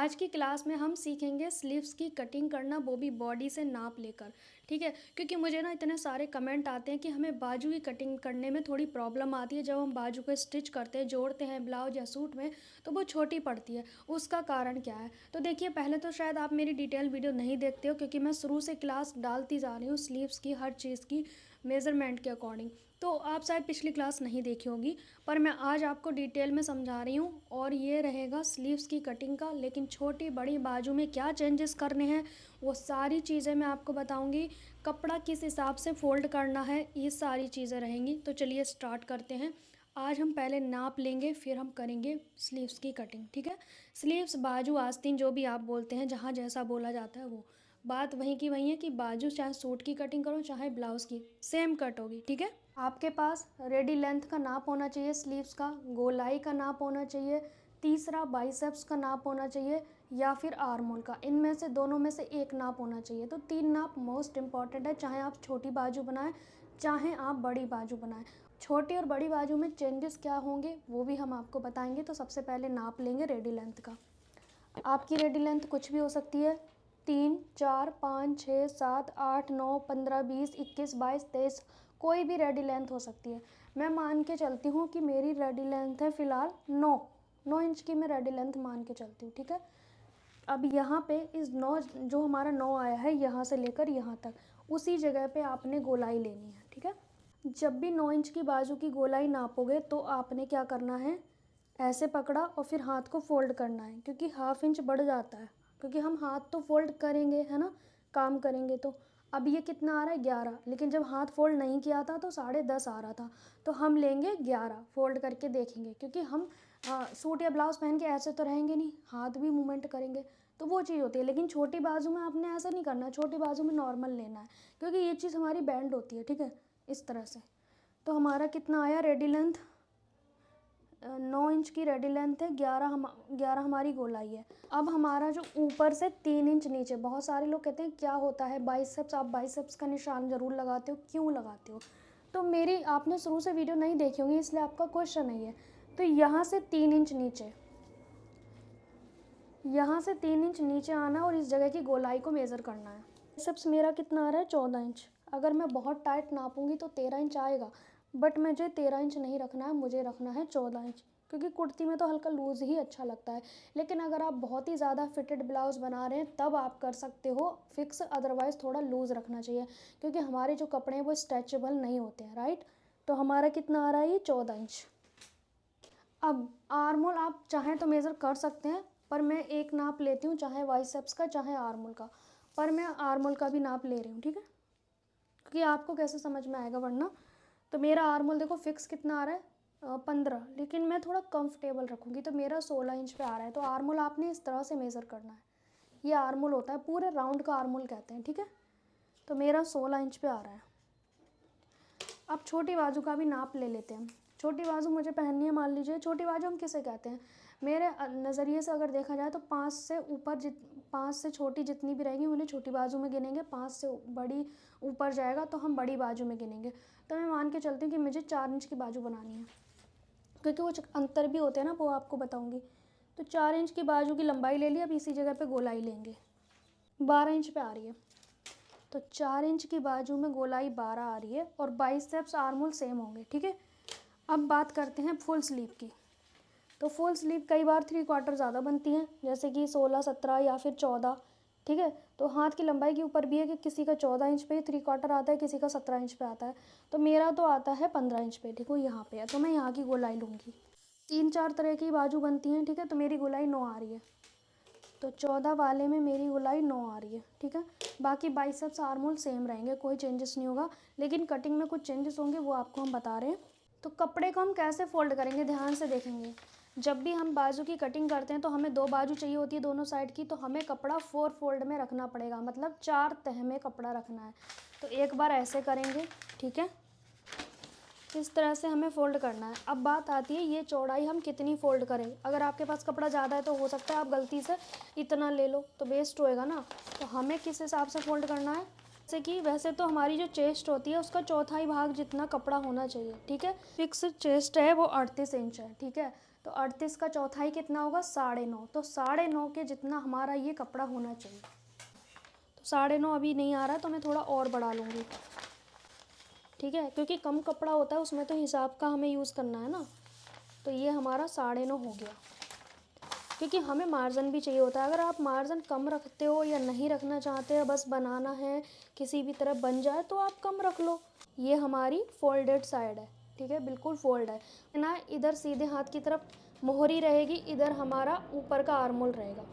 आज की क्लास में हम सीखेंगे स्लीव्स की कटिंग करना, वो भी बॉडी से नाप लेकर। ठीक है, क्योंकि मुझे ना इतने सारे कमेंट आते हैं कि हमें बाजू की कटिंग करने में थोड़ी प्रॉब्लम आती है। जब हम बाजू को स्टिच करते हैं, जोड़ते हैं ब्लाउज या सूट में, तो वो छोटी पड़ती है। उसका कारण क्या है? तो देखिए, पहले तो शायद आप मेरी डिटेल वीडियो नहीं देखते हो, क्योंकि मैं शुरू से क्लास डालती जा रही हूँ स्लीव्स की हर चीज़ की मेज़रमेंट के अकॉर्डिंग। तो आप शायद पिछली क्लास नहीं देखी होगी, पर मैं आज आपको डिटेल में समझा रही हूँ। और ये रहेगा स्लीव्स की कटिंग का, लेकिन छोटी बड़ी बाजू में क्या चेंजेस करने हैं वो सारी चीज़ें मैं आपको बताऊँगी। कपड़ा किस हिसाब से फ़ोल्ड करना है, ये सारी चीज़ें रहेंगी। तो चलिए स्टार्ट करते हैं। आज हम पहले नाप लेंगे, फिर हम करेंगे स्लीव्स की कटिंग। ठीक है, स्लीव्स, बाजू, आस्तीन, जो भी आप बोलते हैं, जहाँ जैसा बोला जाता है वो बात वहीं की वहीं है कि बाजू चाहे सूट की कटिंग करो चाहे ब्लाउज़ की, सेम कट होगी। ठीक है, आपके पास रेडी लेंथ का नाप होना चाहिए, स्लीव्स का गोलाई का नाप होना चाहिए, तीसरा बाइसेप्स का नाप होना चाहिए, या फिर आर्म होल का। इनमें से दोनों में से एक नाप होना चाहिए। तो 3 नाप मोस्ट इंपॉर्टेंट है, चाहे आप छोटी बाजू बनाएं चाहे आप बड़ी बाजू बनाएं। छोटी और बड़ी बाजू में चेंजेस क्या होंगे वो भी हम आपको बताएंगे। तो सबसे पहले नाप लेंगे रेडी लेंथ का। आपकी रेडी लेंथ कुछ भी हो सकती है, 3, 4, 5, 6, 7, 8, 9, 15, 20, 21, 22, 23, कोई भी रेडी लेंथ हो सकती है। मैं मान के चलती हूँ कि मेरी रेडी लेंथ है फ़िलहाल 9 इंच की, मैं रेडी लेंथ मान के चलती हूँ। ठीक है, अब यहाँ पे इस 9 जो हमारा 9 आया है, यहाँ से लेकर यहाँ तक, उसी जगह पे आपने गोलाई लेनी है। ठीक है, जब भी 9 इंच की बाजू की गोलाई नापोगे तो आपने क्या करना है, ऐसे पकड़ा और फिर हाथ को फोल्ड करना है, क्योंकि हाफ इंच बढ़ जाता है, क्योंकि हम हाथ तो फोल्ड करेंगे, है ना, काम करेंगे। तो अब ये कितना आ रहा है, 11, लेकिन जब हाथ फोल्ड नहीं किया था तो 10.5 आ रहा था। तो हम लेंगे 11, फोल्ड करके देखेंगे, क्योंकि हम सूट या ब्लाउज पहन के ऐसे तो रहेंगे नहीं, हाथ भी मूवमेंट करेंगे, तो वो चीज़ होती है। लेकिन छोटी बाजू में आपने ऐसा नहीं करना है, छोटी बाजू में नॉर्मल लेना है, क्योंकि ये चीज़ हमारी बैंड होती है। ठीक है, इस तरह से। तो हमारा कितना आया रेडी लेंथ, 9 इंच की रेडी लेंथ है, 11 हमारी गोलाई है। अब हमारा जो ऊपर से 3 इंच नीचे, बहुत सारे लोग कहते हैं क्या होता है बाइसेप्स, आप बाइसेप्स का निशान ज़रूर लगाते हो, क्यों लगाते हो? तो मेरी आपने शुरू से वीडियो नहीं देखी होगी, इसलिए आपका क्वेश्चन नहीं है। तो यहाँ से 3 इंच नीचे, यहाँ से 3 इंच नीचे आना और इस जगह की गोलाई को मेज़र करना है। बाइसेप्स मेरा कितना आ रहा है, 14 इंच। अगर मैं बहुत टाइट नापूंगी तो 13 इंच आएगा, बट मुझे 13 इंच नहीं रखना है, मुझे रखना है 14 इंच, क्योंकि कुर्ती में तो हल्का लूज़ ही अच्छा लगता है। लेकिन अगर आप बहुत ही ज़्यादा फिटेड ब्लाउज़ बना रहे हैं तब आप कर सकते हो फिक्स, अदरवाइज़ थोड़ा लूज़ रखना चाहिए, क्योंकि हमारे जो कपड़े हैं वो स्ट्रेचेबल नहीं होते हैं। राइट, तो हमारा कितना आ रहा है, ये 14 इंच। अब आर्म होल आप चाहें तो मेज़र कर सकते हैं, पर मैं एक नाप लेती हूँ, चाहे बाइसेप्स का चाहे आर्म होल का, पर मैं आर्म होल का भी नाप ले रही हूँ। ठीक है, क्योंकि आपको कैसे समझ में आएगा वरना। तो मेरा आर्म होल देखो फिक्स कितना आ रहा है, 15, लेकिन मैं थोड़ा कंफर्टेबल रखूँगी तो मेरा 16 इंच पे आ रहा है। तो आर्म होल आपने इस तरह से मेज़र करना है। ये आर्म होल होता है, पूरे राउंड का आर्म होल कहते हैं। ठीक है, तो मेरा 16 इंच पे आ रहा है। अब छोटी बाजू का भी नाप ले लेते हैं। छोटी बाजू मुझे पहननी है, मान लीजिए। छोटी बाजू हम किसे कहते हैं, मेरे नज़रिए से अगर देखा जाए तो 5 से ऊपर 5 से छोटी जितनी भी रहेंगी उन्हें छोटी बाजू में गिनेंगे, 5 से बड़ी ऊपर जाएगा तो हम बड़ी बाजू में गिनेंगे। तो मैं मान के चलती हूँ कि मुझे 4 इंच की बाजू बनानी है, क्योंकि वो अंतर भी होते हैं ना, वो आपको बताऊँगी। तो 4 इंच की बाजू की लंबाई ले ली। अब इसी जगह पर गोलाई लेंगे, 12 इंच पे आ रही है। तो 4 इंच की बाजू में गोलाई 12 आ रही है, और बाइसेप्स आर्म होल सेम होंगे। ठीक है, अब बात करते हैं फुल स्लीव की। तो फुल स्लीव कई बार 3/4 ज़्यादा बनती हैं, जैसे कि 16, 17 या फिर 14। ठीक है, तो हाथ की लंबाई के ऊपर भी है कि किसी का 14 इंच पे 3/4 आता है, किसी का 17 इंच पे आता है। तो मेरा तो आता है 15 इंच पे। ठीक है, यहाँ पे है, तो मैं यहाँ की गोलाई लूँगी। 3-4 तरह की बाजू बनती हैं। ठीक है, तो मेरी गोलाई 9 आ रही है, तो 14 वाले में मेरी गोलाई 9 आ रही है। ठीक है, बाकी बाइसेप्स आर्म होल सेम रहेंगे, कोई चेंजेस नहीं होगा, लेकिन कटिंग में कुछ चेंजेस होंगे, वो आपको हम बता रहे हैं। तो कपड़े को हम कैसे फोल्ड करेंगे, ध्यान से देखेंगे। जब भी हम बाजू की कटिंग करते हैं तो हमें 2 बाजू चाहिए होती है दोनों साइड की, तो हमें कपड़ा 4 फोल्ड में रखना पड़ेगा, मतलब 4 तह में कपड़ा रखना है। तो एक बार ऐसे करेंगे। ठीक है, इस तरह से हमें फ़ोल्ड करना है। अब बात आती है ये चौड़ाई हम कितनी फ़ोल्ड करें। अगर आपके पास कपड़ा ज़्यादा है तो हो सकता है आप गलती से इतना ले लो, तो वेस्ट होएगा ना। तो हमें किस हिसाब से फ़ोल्ड करना है, जैसे कि वैसे तो हमारी जो चेस्ट होती है उसका चौथाई भाग जितना कपड़ा होना चाहिए। ठीक है, फिक्स चेस्ट है वो 38 इंच है। ठीक है, तो 38 का चौथाई कितना होगा? 9.5। तो 9.5 के जितना हमारा ये कपड़ा होना चाहिए। तो 9.5 अभी नहीं आ रहा, तो मैं थोड़ा और बढ़ा लूँगी, ठीक है, क्योंकि कम कपड़ा होता है उसमें तो हिसाब का हमें यूज़ करना है ना। तो ये हमारा 9.5 हो गया, क्योंकि हमें मार्जिन भी चाहिए होता है। अगर आप मार्जिन कम रखते हो या नहीं रखना चाहते हो, बस बनाना है किसी भी तरह बन जाए, तो आप कम रख लो। ये हमारी फोल्डेड साइड है, ठीक है, बिल्कुल फोल्ड है ना। इधर सीधे हाथ की तरफ मोहरी रहेगी, इधर हमारा ऊपर का आर्मोल रहेगा।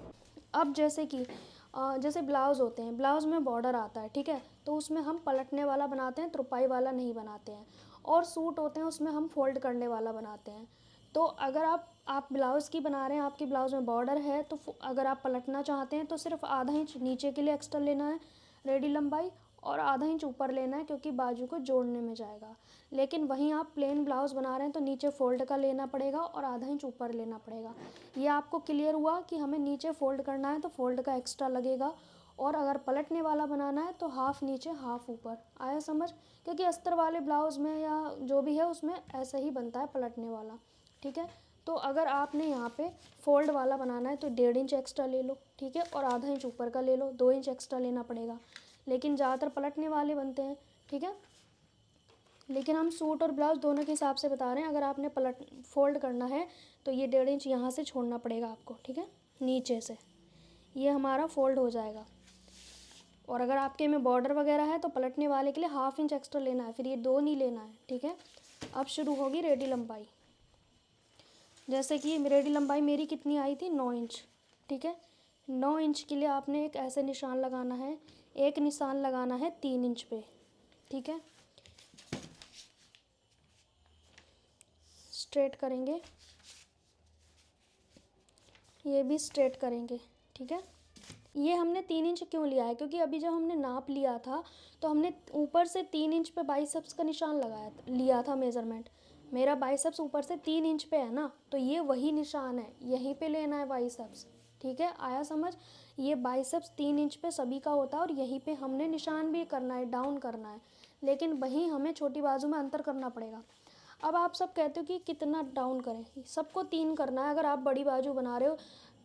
अब जैसे कि जैसे ब्लाउज़ होते हैं, ब्लाउज़ में बॉर्डर आता है, ठीक है, तो उसमें हम पलटने वाला बनाते हैं, तुरपाई वाला नहीं बनाते हैं। और सूट होते हैं उसमें हम फोल्ड करने वाला बनाते हैं। तो अगर आप ब्लाउज़ की बना रहे हैं, आपकी ब्लाउज़ में बॉर्डर है, तो अगर आप पलटना चाहते हैं तो सिर्फ आधा इंच नीचे के लिए एक्स्ट्रा लेना है रेडी लंबाई, और आधा इंच ऊपर लेना है, क्योंकि बाजू को जोड़ने में जाएगा। लेकिन वहीं आप प्लेन ब्लाउज़ बना रहे हैं तो नीचे फ़ोल्ड का लेना पड़ेगा और आधा इंच ऊपर लेना पड़ेगा। ये आपको क्लियर हुआ कि हमें नीचे फ़ोल्ड करना है तो फ़ोल्ड का एक्स्ट्रा लगेगा, और अगर पलटने वाला बनाना है तो हाफ़ नीचे हाफ़ ऊपर। आया समझ? क्योंकि अस्तर वाले ब्लाउज़ में या जो भी है उसमें ऐसा ही बनता है पलटने वाला, ठीक है। तो अगर आपने यहाँ पे फ़ोल्ड वाला बनाना है तो 1.5 इंच एक्स्ट्रा ले लो, ठीक है, और आधा इंच ऊपर का ले लो, 2 इंच एक्स्ट्रा लेना पड़ेगा। लेकिन ज़्यादातर पलटने वाले बनते हैं, ठीक है। लेकिन हम सूट और ब्लाउज़ दोनों के हिसाब से बता रहे हैं। अगर आपने फ़ोल्ड करना है तो ये 1.5 इंच यहाँ से छोड़ना पड़ेगा आपको, ठीक है, नीचे से। ये हमारा फ़ोल्ड हो जाएगा। और अगर आपके में बॉर्डर वगैरह है तो पलटने वाले के लिए हाफ़ इंच एक्स्ट्रा लेना है, फिर ये 2 नहीं लेना है, ठीक है। अब शुरू होगी रेडी लंबाई। जैसे कि रेडी लंबाई मेरी कितनी आई थी? 9 इंच, ठीक है। 9 इंच के लिए आपने एक ऐसे निशान लगाना है, एक निशान लगाना है 3 इंच पे, ठीक है। स्ट्रेट करेंगे, ये भी स्ट्रेट करेंगे, ठीक है। ये हमने 3 इंच क्यों लिया है? क्योंकि अभी जब हमने नाप लिया था तो हमने ऊपर से 3 इंच पे बाइसेप्स का निशान लिया था मेज़रमेंट। मेरा बाइसेप्स ऊपर से 3 इंच पे है ना, तो ये वही निशान है, यहीं पे लेना है बाइसेप्स, ठीक है। आया समझ? ये बाइसेप्स 3 इंच पे सभी का होता है और यहीं पे हमने निशान भी करना है, डाउन करना है, लेकिन वहीं हमें छोटी बाजू में अंतर करना पड़ेगा। अब आप सब कहते हो कि कितना डाउन करें? सबको 3 करना है। अगर आप बड़ी बाजू बना रहे हो,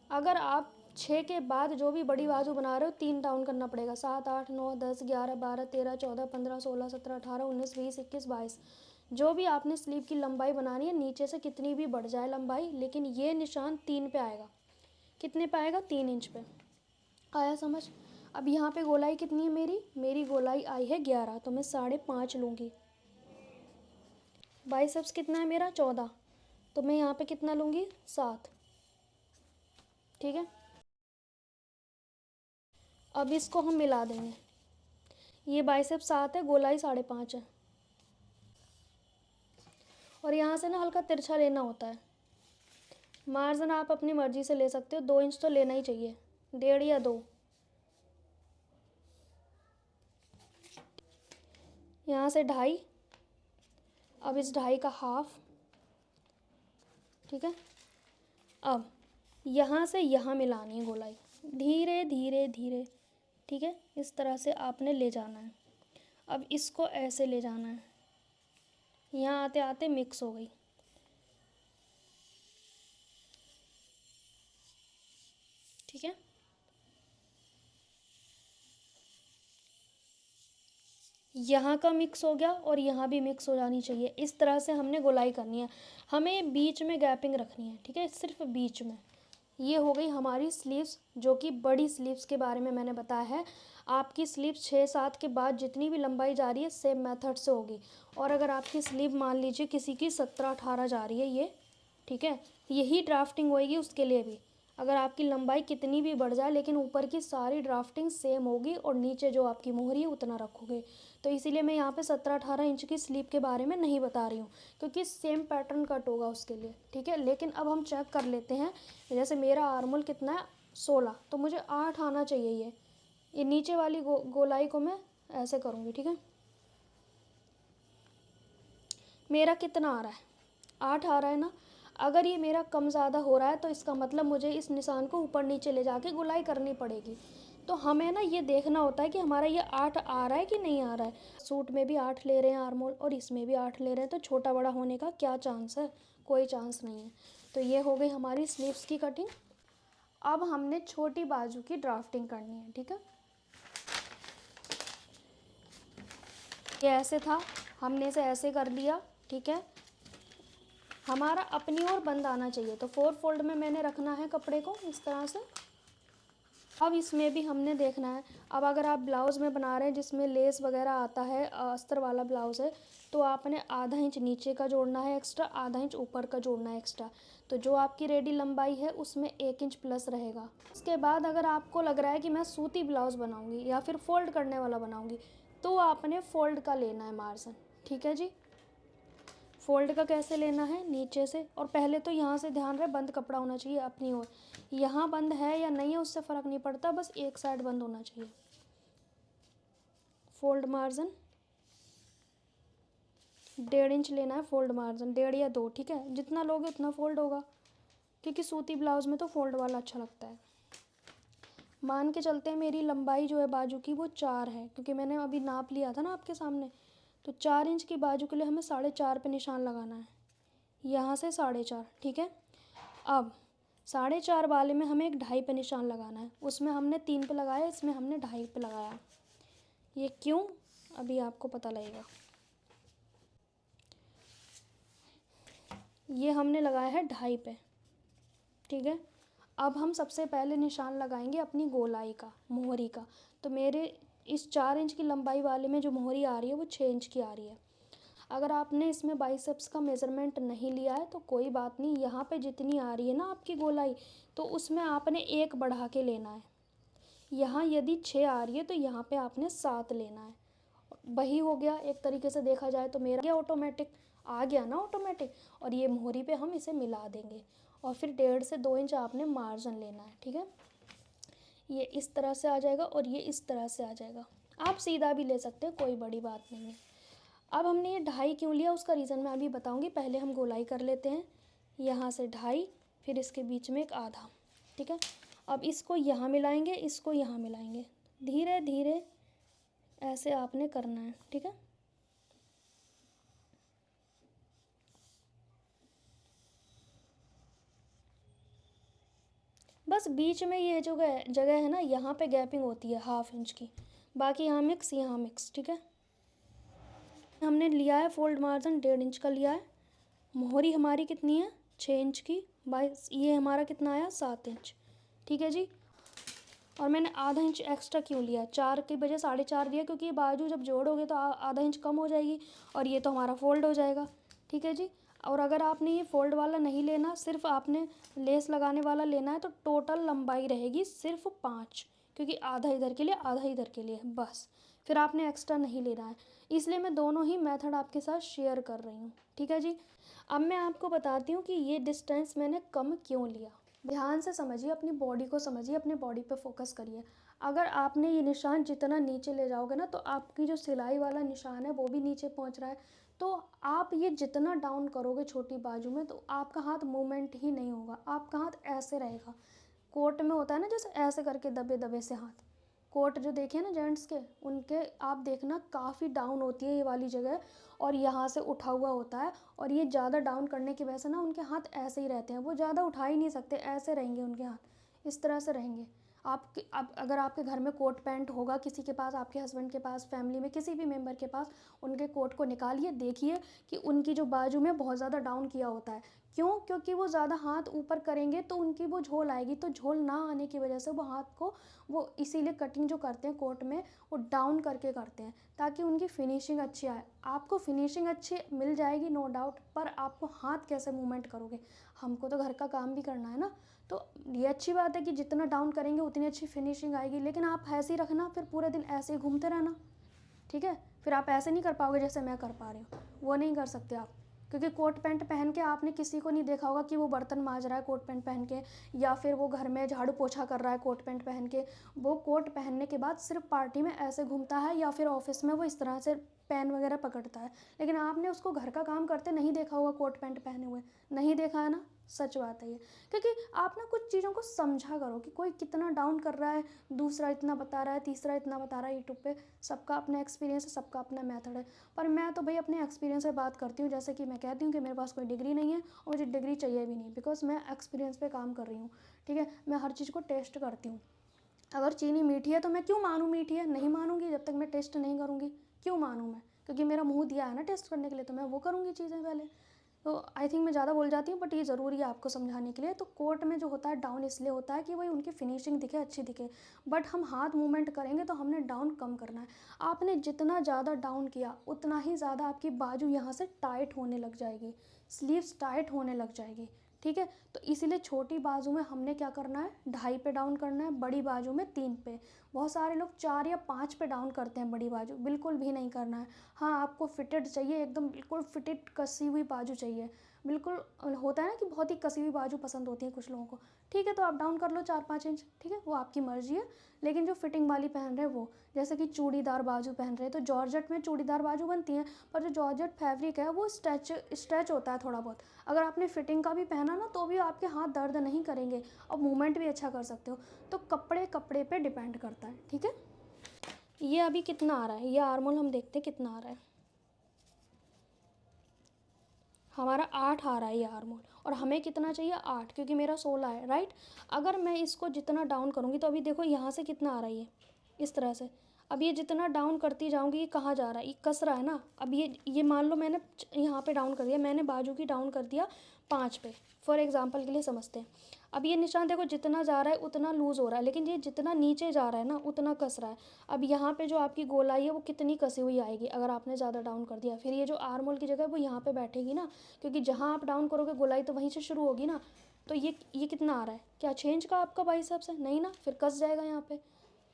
अगर आप 6 के बाद जो भी बड़ी बाजू बना रहे हो 3 डाउन करना पड़ेगा। 7, 8, 9, 10, 11, 12, 13, 14, 15, 16, 17, 18, 19, 20, 21, 22, जो भी आपने स्लीव की लंबाई बनानी है, नीचे से कितनी भी बढ़ जाए लंबाई, लेकिन ये निशान 3 पे आएगा। कितने पे आएगा? 3 इंच पे। आया समझ? अब यहाँ पे गोलाई कितनी है मेरी गोलाई आई है 11, तो मैं 5.5 लूँगी। बाइसेप्स कितना है मेरा? 14, तो मैं यहाँ पे कितना लूँगी? 7, ठीक है। अब इसको हम मिला देंगे। ये बाइसेप्स 7 है, गोलाई 5.5 है, और यहाँ से ना हल्का तिरछा लेना होता है। मार्जिन आप अपनी मर्ज़ी से ले सकते हो, 2 इंच तो लेना ही चाहिए, 1.5 या 2। यहाँ से 2.5, अब इस 2.5 का हाफ, ठीक है। अब यहाँ से यहाँ मिलानी है गोलाई, धीरे धीरे धीरे, ठीक है, इस तरह से आपने ले जाना है। अब इसको ऐसे ले जाना है, यहाँ आते आते मिक्स हो गई, ठीक है। यहाँ का मिक्स हो गया और यहाँ भी मिक्स हो जानी चाहिए। इस तरह से हमने गोलाई करनी है, हमें बीच में गैपिंग रखनी है, ठीक है, सिर्फ बीच में। ये हो गई हमारी स्लीव्स, जो कि बड़ी स्लीव्स के बारे में मैंने बताया है। आपकी स्लीव 6-7 के बाद जितनी भी लंबाई जा रही है सेम मेथड से होगी। और अगर आपकी स्लीव मान लीजिए किसी की 17-18 जा रही है ये, ठीक है, यही ड्राफ्टिंग होएगी उसके लिए भी। अगर आपकी लंबाई कितनी भी बढ़ जाए, लेकिन ऊपर की सारी ड्राफ्टिंग सेम होगी और नीचे जो आपकी मोहरी है उतना रखोगे। तो इसीलिए मैं यहाँ पे 17-18 इंच की स्लीव के बारे में नहीं बता रही हूँ, क्योंकि सेम पैटर्न कट होगा उसके लिए, ठीक है। लेकिन अब हम चेक कर लेते हैं। जैसे मेरा आर्मोल कितना है? 16, तो मुझे 8 आना चाहिए। ये नीचे वाली गोलाई को मैं ऐसे करूँगी, ठीक है। मेरा कितना आ रहा है? 8 आ रहा है ना। अगर ये मेरा कम ज़्यादा हो रहा है तो इसका मतलब मुझे इस निशान को ऊपर नीचे ले जाके गोलाई करनी पड़ेगी। तो हमें ना ये देखना होता है कि हमारा ये 8 आ रहा है कि नहीं आ रहा है। सूट में भी 8 ले रहे हैं आर्मोल और इसमें भी 8 ले रहे हैं, तो छोटा बड़ा होने का क्या चांस है? कोई चांस नहीं है। तो ये हो गई हमारी स्लीव्स की कटिंग। अब हमने छोटी बाजू की ड्राफ्टिंग करनी है, ठीक है। ये ऐसे था, हमने इसे ऐसे कर लिया, ठीक है। हमारा अपनी ओर बंद आना चाहिए, तो 4 फोल्ड में मैंने रखना है कपड़े को इस तरह से। अब इसमें भी हमने देखना है, अब अगर आप ब्लाउज़ में बना रहे हैं जिसमें लेस वगैरह आता है, अस्तर वाला ब्लाउज़ है, तो आपने आधा इंच नीचे का जोड़ना है एक्स्ट्रा, आधा इंच ऊपर का जोड़ना है एक्स्ट्रा। तो जो आपकी रेडी लंबाई है उसमें 1 इंच प्लस रहेगा। उसके बाद अगर आपको लग रहा है कि मैं सूती ब्लाउज़ बनाऊँगी या फिर फ़ोल्ड करने वाला बनाऊँगी, तो आपने फ़ोल्ड का लेना है मार्जिन, ठीक है जी। फ़ोल्ड का कैसे लेना है, नीचे से, और पहले तो यहाँ से ध्यान रहे बंद कपड़ा होना चाहिए अपनी ओर। यहाँ बंद है या नहीं है उससे फ़र्क नहीं पड़ता, बस एक साइड बंद होना चाहिए। फ़ोल्ड मार्जिन 1.5 इंच लेना है, फ़ोल्ड मार्जिन 1.5 या 2, ठीक है। जितना लोगे उतना फ़ोल्ड होगा, क्योंकि सूती ब्लाउज़ में तो फ़ोल्ड वाला अच्छा लगता है। मान के चलते हैं मेरी लंबाई जो है बाजू की वो 4 है, क्योंकि मैंने अभी नाप लिया था ना आपके सामने। तो 4 इंच की बाजू के लिए हमें 4.5 पे निशान लगाना है, यहाँ से 4.5, ठीक है। अब 4.5 वाले में हमें 1.5 पे निशान लगाना है, उसमें हमने 3 पे लगाया, इसमें हमने 2.5 पे लगाया। ये क्यों, अभी आपको पता लगेगा। ये हमने लगाया है 2.5 पे, ठीक है। अब हम सबसे पहले निशान लगाएंगे अपनी गोलाई का, मोहरी का। तो मेरे इस 4 इंच की लंबाई वाले में जो मोहरी आ रही है वो 6 इंच की आ रही है। अगर आपने इसमें बाइसेप्स का मेज़रमेंट नहीं लिया है तो कोई बात नहीं, यहाँ पे जितनी आ रही है ना आपकी गोलाई, तो उसमें आपने 1 बढ़ा के लेना है। यहाँ यदि 6 आ रही है तो यहाँ पे आपने 7 लेना है। वही हो गया, एक तरीके से देखा जाए तो मेरा ऑटोमेटिक आ गया ना, ऑटोमेटिक। और ये मोहरी पे हम इसे मिला देंगे, और फिर 1.5 से 2 इंच आपने मार्जिन लेना है, ठीक है। ये इस तरह से आ जाएगा और ये इस तरह से आ जाएगा। आप सीधा भी ले सकते हैं, कोई बड़ी बात नहीं है। अब हमने ये 2.5 क्यों लिया उसका रीज़न मैं अभी बताऊंगी, पहले हम गोलाई कर लेते हैं। यहाँ से 2.5, फिर इसके बीच में 1 आधा, ठीक है। अब इसको यहाँ मिलाएंगे, इसको यहाँ मिलाएंगे, धीरे धीरे ऐसे आपने करना है, ठीक है। बस बीच में ये जो जगह है ना, यहाँ पे गैपिंग होती है 1/2 इंच की, बाकी यहाँ मिक्स, ठीक है। हमने लिया है फोल्ड मार्जिन 1.5 इंच का लिया है। मोहरी हमारी कितनी है, 6 इंच की, बाईस ये हमारा कितना आया, 7 इंच, ठीक है जी। और मैंने आधा इंच एक्स्ट्रा क्यों लिया, 4 की बजाय 4.5 लिया, क्योंकि ये बाजू जब जोड़ोगे तो आधा इंच कम हो जाएगी और ये तो हमारा फोल्ड हो जाएगा, ठीक है जी। और अगर आपने ये फोल्ड वाला नहीं लेना, सिर्फ आपने लेस लगाने वाला लेना है, तो टोटल लंबाई रहेगी सिर्फ 5, क्योंकि आधा इधर के लिए आधा इधर के लिए, बस। फिर आपने एक्स्ट्रा नहीं लेना है, इसलिए मैं दोनों ही मेथड आपके साथ शेयर कर रही हूँ, ठीक है जी। अब मैं आपको बताती हूँ कि ये डिस्टेंस मैंने कम क्यों लिया। ध्यान से समझिए, अपनी बॉडी को समझिए, अपने बॉडी पे फोकस करिए। अगर आपने ये निशान जितना नीचे ले जाओगे ना, तो आपकी जो सिलाई वाला निशान है वो भी नीचे पहुंच रहा है, तो आप ये जितना डाउन करोगे छोटी बाजू में, तो आपका हाथ मूवमेंट ही नहीं होगा, आपका हाथ ऐसे रहेगा। कोट में होता है ना जैसे ऐसे करके दबे दबे से हाथ, कोट जो देखे ना जेंट्स के, उनके आप देखना काफ़ी डाउन होती है ये वाली जगह, और यहाँ से उठा हुआ होता है, और ये ज़्यादा डाउन करने की वजह से ना उनके हाथ ऐसे ही रहते हैं, वो ज़्यादा उठा ही नहीं सकते, ऐसे रहेंगे उनके हाथ, इस तरह से रहेंगे। आप अगर आपके घर में कोट पैंट होगा किसी के पास, आपके हस्बैंड के पास, फैमिली में किसी भी मेंबर के पास, उनके कोट को निकालिए, देखिए कि उनकी जो बाजू में बहुत ज़्यादा डाउन किया होता है। क्यों, क्योंकि वो ज़्यादा हाथ ऊपर करेंगे तो उनकी वो झोल आएगी, तो झोल ना आने की वजह से वो हाथ को, वो इसीलिए कटिंग जो करते हैं कोट में वो डाउन करके करते हैं, ताकि उनकी फिनिशिंग अच्छी आए। आपको फिनिशिंग अच्छी मिल जाएगी नो डाउट, पर आपको हाथ कैसे मूवमेंट करोगे, हमको तो घर का काम भी करना है ना। तो ये अच्छी बात है कि जितना डाउन करेंगे उतनी अच्छी फिनिशिंग आएगी, लेकिन आप ऐसे ही रखना, फिर पूरे दिन ऐसे ही घूमते रहना, ठीक है। फिर आप ऐसे नहीं कर पाओगे जैसे मैं कर पा रही हूँ, वो नहीं कर सकते आप, क्योंकि कोट पैंट पहन के आपने किसी को नहीं देखा होगा कि वो बर्तन मांज रहा है कोट पैंट पहन के, या फिर वो घर में झाड़ू पोछा कर रहा है कोट पैंट पहन के। वो कोट पहनने के बाद सिर्फ पार्टी में ऐसे घूमता है, या फिर ऑफिस में वो इस तरह से पेन वगैरह पकड़ता है, लेकिन आपने उसको घर का काम करते नहीं देखा होगा कोट पैंट पहने हुए, नहीं देखा है ना। सच बात है ये। क्योंकि आप ना कुछ चीज़ों को समझा करो कि कोई कितना डाउन कर रहा है, दूसरा इतना बता रहा है, तीसरा इतना बता रहा है यूट्यूब पे। सबका अपना एक्सपीरियंस है, सबका अपना मेथड है। पर मैं तो भाई अपने एक्सपीरियंस से बात करती हूँ। जैसे कि मैं कहती हूँ कि मेरे पास कोई डिग्री नहीं है और मुझे डिग्री चाहिए भी नहीं, बिकॉज मैं एक्सपीरियंस पे काम कर रही हूँ। ठीक है, मैं हर चीज़ को टेस्ट करती हूँ। अगर चीनी मीठी है तो मैं क्यों मानूँ मीठी है? नहीं मानूंगी जब तक मैं टेस्ट नहीं करूँगी। क्यों मानूँ मैं? क्योंकि मेरा मुंह दिया है ना टेस्ट करने के लिए, तो मैं वो करूँगी चीज़ें पहले। तो आई थिंक मैं ज़्यादा बोल जाती हूँ, बट ये ज़रूरी है आपको समझाने के लिए। तो कोर्ट में जो होता है डाउन इसलिए होता है कि वही उनकी फिनिशिंग दिखे, अच्छी दिखे। बट हम हाथ मूवमेंट करेंगे तो हमने डाउन कम करना है। आपने जितना ज़्यादा डाउन किया उतना ही ज़्यादा आपकी बाजू यहाँ से टाइट होने लग जाएगी, स्लीव्स टाइट होने लग जाएगी। ठीक है, तो इसीलिए छोटी बाजू में हमने क्या करना है, 2.5 पे डाउन करना है, बड़ी बाजू में 3 पे। बहुत सारे लोग 4 या 5 पे डाउन करते हैं बड़ी बाजू, बिल्कुल भी नहीं करना है। हाँ, आपको फिटेड चाहिए, एकदम बिल्कुल फिटेड कसी हुई बाजू चाहिए। बिल्कुल होता है ना कि बहुत ही कसी हुई बाजू पसंद होती है कुछ लोगों को। ठीक है, तो आप डाउन कर लो 4-5 इंच, ठीक है, वो आपकी मर्जी है। लेकिन जो फिटिंग वाली पहन रहे हैं वो, जैसे कि चूड़ीदार बाजू पहन रहे हैं, तो जॉर्जेट में चूड़ीदार बाजू बनती हैं। पर जो जॉर्जेट फैब्रिक है वो स्ट्रेच होता है थोड़ा बहुत। अगर आपने फिटिंग का भी पहना ना तो भी आपके हाथ दर्द नहीं करेंगे और मूवमेंट भी अच्छा कर सकते हो। तो कपड़े कपड़े पे डिपेंड करता है। ठीक है, ये अभी कितना आ रहा है, ये आर्मोल हम देखते हैं कितना आ रहा है। हमारा 8 आ रहा है ये आर्मोल, और हमें कितना चाहिए 8, क्योंकि मेरा 16 है, राइट। अगर मैं इसको जितना डाउन करूँगी तो अभी देखो यहाँ से कितना आ रहा है ये, इस तरह से। अब ये जितना डाउन करती जाऊँगी, ये कहाँ जा रहा है, ये कस रहा है ना। अब ये मान लो मैंने यहाँ पे डाउन कर दिया, मैंने बाजू की डाउन कर दिया 5 पे, फॉर एग्जांपल के लिए समझते हैं। अब ये निशान देखो जितना जा रहा है उतना लूज़ हो रहा है, लेकिन ये जितना नीचे जा रहा है ना उतना कस रहा है। अब यहाँ पे जो आपकी गोलाई है वो कितनी कसी हुई आएगी अगर आपने ज़्यादा डाउन कर दिया। फिर ये जो आर्मोल की जगह है वो यहाँ पे बैठेगी ना, क्योंकि जहाँ आप डाउन करोगे गोलाई तो वहीं से शुरू होगी ना। तो ये कितना आ रहा है, क्या चेंज का आपका बाइसेप्स है? नहीं ना, फिर कस जाएगा यहाँ पे।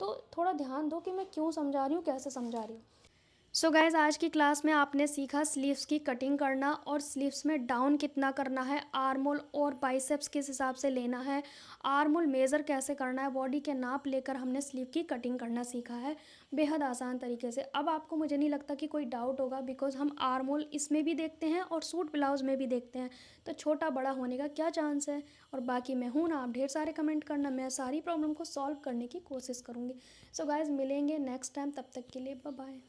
तो थोड़ा ध्यान दो कि मैं क्यों समझा रही हूँ, कैसे समझा रही हूँ। सो गाइज़, आज की क्लास में आपने सीखा स्लीव्स की कटिंग करना और स्लीव्स में डाउन कितना करना है, आर्मोल और बाइसेप्स किस हिसाब से लेना है, आर्मोल मेज़र कैसे करना है, बॉडी के नाप लेकर हमने स्लीव की कटिंग करना सीखा है बेहद आसान तरीके से। अब आपको मुझे नहीं लगता कि कोई डाउट होगा, बिकॉज हम आर्मोल इसमें भी देखते हैं और सूट ब्लाउज़ में भी देखते हैं, तो छोटा बड़ा होने का क्या चांस है। और बाकी मैं हूँ ना, आप ढेर सारे कमेंट करना, मैं सारी प्रॉब्लम को सॉल्व करने की कोशिश करूँगी। सो गाइज़, मिलेंगे नेक्स्ट टाइम, तब तक के लिए बाय बाय।